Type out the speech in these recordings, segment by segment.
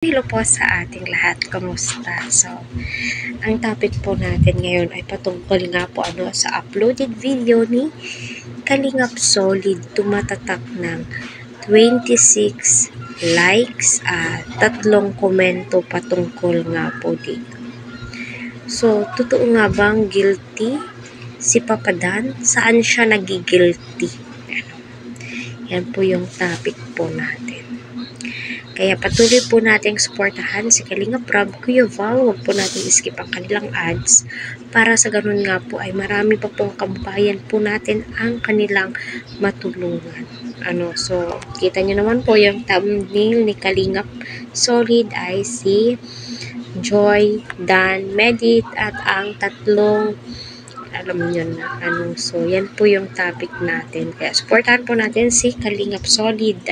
Hello po sa ating lahat. Kamusta? So, ang topic po natin ngayon ay patungkol nga po sa uploaded video ni Kalingap Solid. Tumatatak ng 26 likes at 3 komento patungkol nga po dito. So, totoo nga bang guilty si Papa Dan? Saan siya nagigilty? Yan po yung topic po natin. Kaya patuloy po nating suportahan si Kalingap Rob, Kuya Val. Huwag po natin skip ang kanilang ads para sa ganun nga po ay marami pa pong kababayan po natin ang kanilang matulungan. So, kita nyo naman po yung thumbnail ni Kalingap Solid ay si Joy, Dan, Medit at ang tatlong alam niyo na so yan po yung topic natin, kaya supportahan po natin si Kalingap Solid.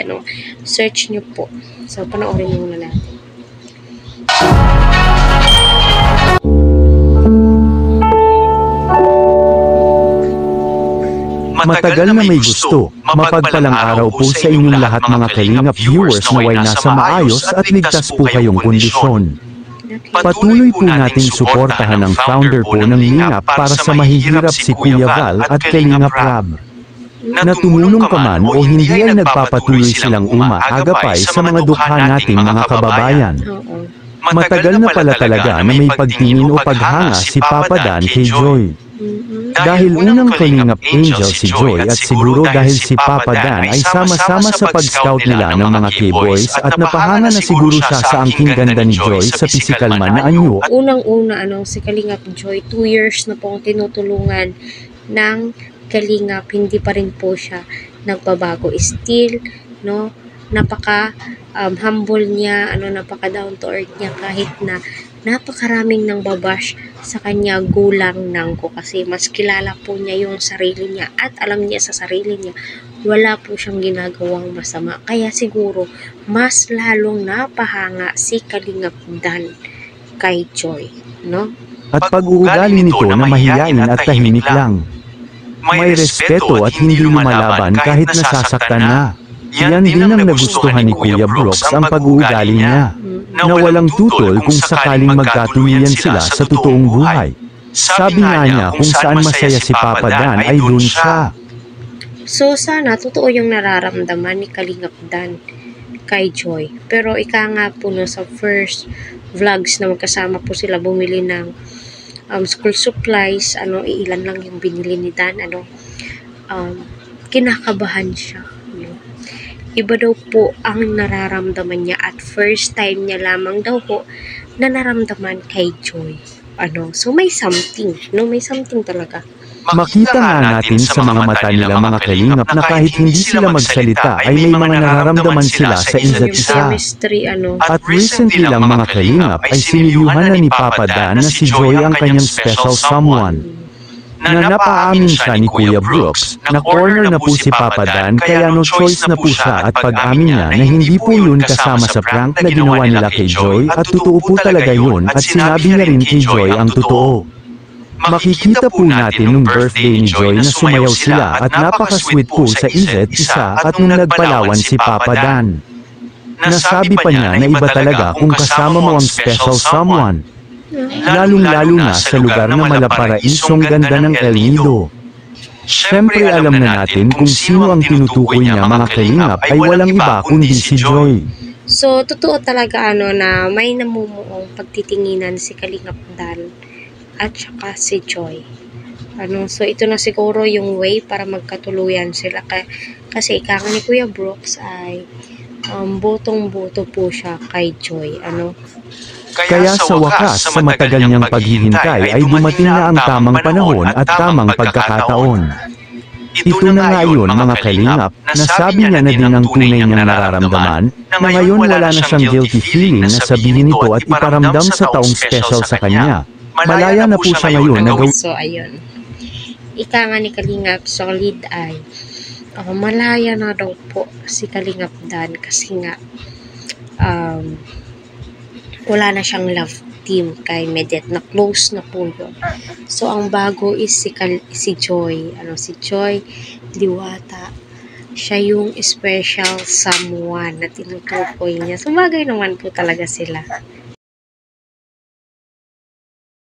Search nyo po, so panoorin muna natin. Matagal na may gusto, mapagpalang araw po sa inyong lahat mga Kalingap viewers, naway nasa maayos at ligtas po kayong kondisyon. Patuloy po nating suportahan ang founder po ng Lingap para sa mahihirap si Kuya Val at Kalingap Rob. Na tumulong ka man o hindi ay nagpapatuloy silang umaagapay sa mga dukha nating mga kababayan. Matagal na pala talaga na may pagtingin o paghanga si Papa Dan kay Joy. Dahil unang Kalingap Angel si Joy at siguro dahil si Papa Dan ay sama-sama sa pag-scout nila ng mga K-boys at napahanga na siguro siya sa angking ganda ni Joy sa physical man na anyo. Unang-una si Kalingap Joy, 2 years na pong tinutulungan ng Kalingap, hindi pa rin po siya nagbabago. Still, napaka humble niya, napaka down to earth niya kahit na napakaraming nang babash sa kanya, gulang nang ko kasi mas kilala po niya yung sarili niya at alam niya sa sarili niya wala po siyang ginagawang masama, kaya siguro mas lalong napahanga si Kalingap Dan kay Joy, At pag-uugali nito na mahiyain at tahimik lang. May respeto at hindi lumalaban kahit nasasaktan na. Yan din ang nagustuhan ni Kuya Brooks, ang pag-uugali niya, na walang tutol kung sakaling magkatuwian sila sa totoong buhay. Sabi nga niya kung saan masaya si Papa Dan ay dun siya. So sana totoo yung nararamdaman ni Kalingap Dan kay Joy. Pero ika nga po sa first vlogs na magkasama po sila bumili ng school supplies, ilan lang yung binili ni Dan, kinakabahan siya. Iba daw po ang nararamdaman niya at first time niya lamang daw po na naramdaman kay Joy. So may something, may something talaga. Makita nga natin sa mga mata nila mga Kalingap na kahit hindi sila magsalita ay may mga nararamdaman sila sa isa't isa. At recently lang mga Kalingap ay siniliyuhan na ni Papa Dan na si Joy ang kanyang special someone. Na napaamin siya ni Kuya Brooks na corner na po si Papa Dan, kaya no choice na po siya at pag-amin niya na hindi po yun kasama sa prank na ginawa nila kay Joy at totoo po talaga yun at sinabi niya rin kay Joy ang totoo. Makikita po natin nung birthday ni Joy na sumayaw sila at napaka-sweet po sa isa't isa at nung nagpalawan si Papa Dan. Nasabi pa niya na iba talaga kung kasama mo ang special someone. Lalong-lalo na sa lugar na malaparaisong ganda ng El Nido. Siyempre alam na natin kung sino ang tinutukoy niya mga Kalingap ay walang iba kundi si Joy. So totoo talaga na may namumuong pagtitinginan si Kalingap Dan at saka si Joy. So ito na siguro yung way para magkatuluyan sila kasi ika nga ni Kuya Brooks ay botong-boto po siya kay Joy. Kaya sa wakas, sa matagal niyang paghihintay ay dumating na ang tamang panahon at tamang pagkakataon. Ito na nga yun mga Kalingap, nasabi niya na din ang tunay niyang nararamdaman, na ngayon wala na siyang guilty feeling na sabihin ito at iparamdam sa taong special sa kanya. Malaya na po siya ngayon na gawin. So ayun, ika nga ni Kalingap Solid ay malaya na daw po si Kalingap Dan kasi nga wala na siyang love team kay Medit, na close na po yun. So ang bago is si Joy, si Joy Diwata. siya yung special someone na tinutukoy niya. Sumagay naman po talaga sila.